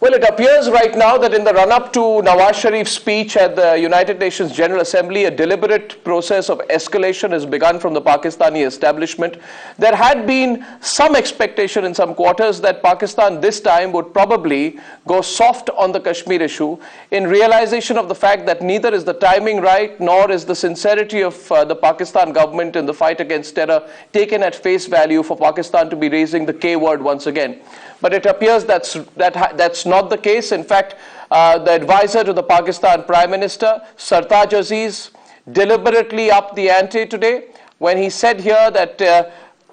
Well, it appears right now that in the run-up to Nawaz Sharif's speech at the United Nations General Assembly, a deliberate process of escalation has begun from the Pakistani establishment. There had been some expectation in some quarters that Pakistan this time would probably go soft on the Kashmir issue in realization of the fact that neither is the timing right nor is the sincerity of the Pakistan government in the fight against terror taken at face value for Pakistan to be raising the K word once again. But it appears that's not the case. In fact, the advisor to the Pakistan Prime Minister, Sartaj Aziz, deliberately upped the ante today when he said here that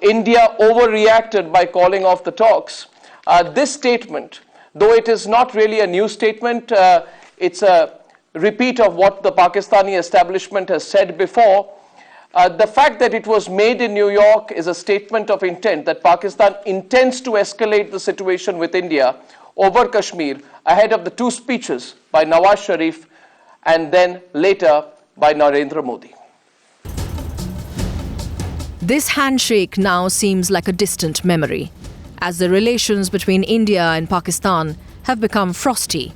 India overreacted by calling off the talks. This statement, though it is not really a new statement, it's a repeat of what the Pakistani establishment has said before. The fact that it was made in New York is a statement of intent that Pakistan intends to escalate the situation with India over Kashmir ahead of the two speeches by Nawaz Sharif and then later by Narendra Modi. This handshake now seems like a distant memory, as the relations between India and Pakistan have become frosty.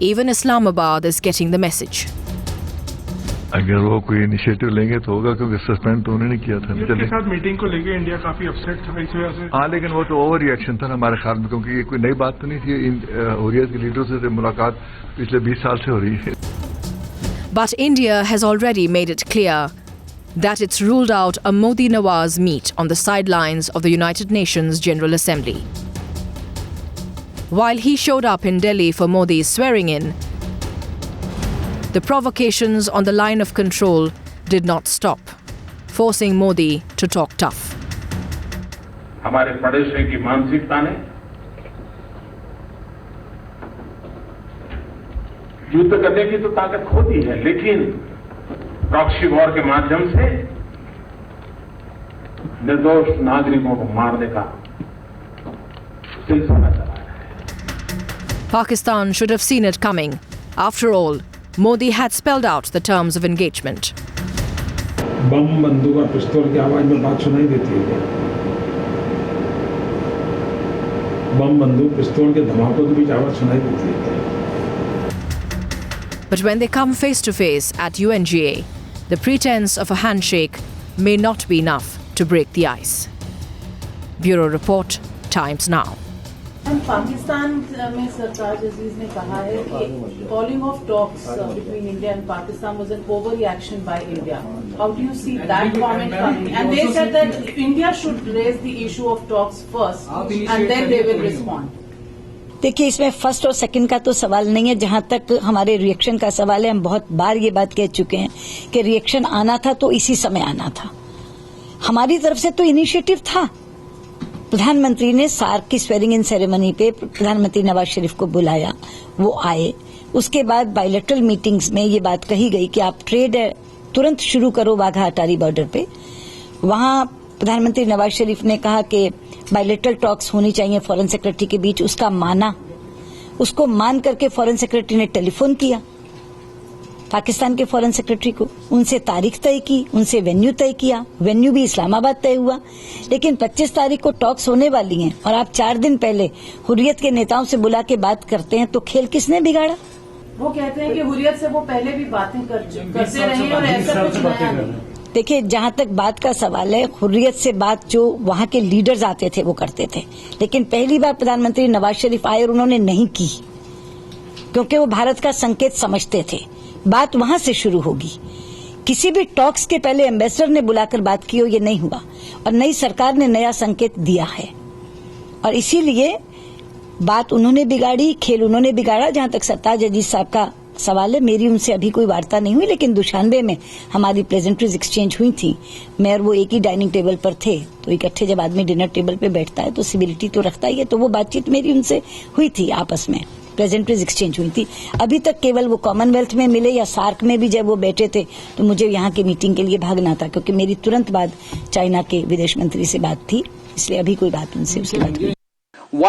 Even Islamabad is getting the message. अगर वो कोई initiative लेंगे तो होगा, क्योंकि suspend तो उन्होंने किया था। इसके साथ मीटिंग को लेके इंडिया काफी अपसेट था इस वजह से। हाँ, लेकिन वो तो ओवर रिएक्शन था हमारे ख्याल में, क्योंकि ये कोई नई बात तो नहीं थी। हुर्रियत के लीडरों से मुलाकात पिछले 20 साल से हो रही है। But India has already made it clear that it's ruled out a Modi-Nawaz meet on the sidelines of the United Nations General Assembly. While he showed up in Delhi for Modi's swearing-in, the provocations on the line of control did not stop, forcing Modi to talk tough. हमारे पड़ोसियों की मानसिकता ने युद्ध करने की तो ताकत खो दी है, लेकिन प्रॉक्सी वॉर के माध्यम से निर्दोष नागरिकों को मारने का सिलसिला चला है। Pakistan should have seen it coming. After all, Modi had spelled out the terms of engagement. बम, बंदूक और पिस्तौल की आवाज में बात सुनाई देती है क्या? बम, बंदूक, पिस्तौल के धमाकों के बीच आवाज सुनाई देती है क्या? But when they come face to face at UNGA, the pretense of a handshake may not be enough to break the ice. Bureau Report, Times Now. Pakistan में सरताज अजीज ने कहा है कि calling of talks between India and Pakistan was an overreaction by India. How do you see that comment coming? And they said that India should raise the issue of talks first and then they will respond. देखिए, इसमें first और second का तो सवाल नहीं है। जहां तक हमारे रिएक्शन का सवाल है, हम बहुत बार ये बात कह चुके हैं कि रिएक्शन आना था तो इसी समय आना था। हमारी तरफ से तो इनिशिएटिव था। प्रधानमंत्री ने सार्क की स्वेरिंग इन सेरेमनी पे प्रधानमंत्री नवाज शरीफ को बुलाया, वो आए। उसके बाद बायलैटरल मीटिंग्स में ये बात कही गई कि आप ट्रेड तुरंत शुरू करो वाघा अटारी बॉर्डर पे। वहां प्रधानमंत्री नवाज शरीफ ने कहा कि बायलैटरल टॉक्स होनी चाहिए फॉरेन सेक्रेटरी के बीच। उसका माना, उसको मान करके फॉरेन सेक्रेटरी ने टेलीफोन किया पाकिस्तान के फॉरेन सेक्रेटरी को, उनसे तारीख तय की, उनसे वेन्यू तय किया। वेन्यू भी इस्लामाबाद तय हुआ, लेकिन 25 तारीख को टॉक्स होने वाली हैं और आप 4 दिन पहले हुर्रियत के नेताओं से बुला के बात करते हैं, तो खेल किसने बिगाड़ा? वो कहते हैं कि हुर्रियत से वो पहले भी बातें करते रहे और ऐसा कुछ नया नहीं। देखिए, जहां तक बात का सवाल है, हुर्रियत से बात जो वहां के लीडर्स आते थे वो करते थे, लेकिन पहली बार प्रधानमंत्री नवाज शरीफ आए और उन्होंने नहीं की, क्योंकि वो भारत का संकेत समझते थे। बात वहां से शुरू होगी। किसी भी टॉक्स के पहले एम्बेसडर ने बुलाकर बात की हो, ये नहीं हुआ। और नई सरकार ने नया संकेत दिया है और इसीलिए बात उन्होंने बिगाड़ी, खेल उन्होंने बिगाड़ा। जहां तक सरताज अजीज साहब का सवाल है, मेरी उनसे अभी कोई वार्ता नहीं हुई, लेकिन दुशानबे में हमारी प्लेजेंट्रीज एक्सचेंज हुई थी। मैं और वो एक ही डाइनिंग टेबल पर थे, तो इकट्ठे जब आदमी डिनर टेबल पे बैठता है तो सिविलिटी तो रखता ही है। तो वो बातचीत मेरी उनसे हुई थी, आपस में प्रेजेंट्रीज एक्सचेंज हुई थी। अभी तक केवल वो कॉमनवेल्थ में मिले या सार्क में भी जब वो बैठे थे तो मुझे यहाँ की मीटिंग के लिए भागना था, क्योंकि मेरी तुरंत बाद चाइना के विदेश मंत्री से बात थी, इसलिए अभी कोई बात उनसे उसके बाद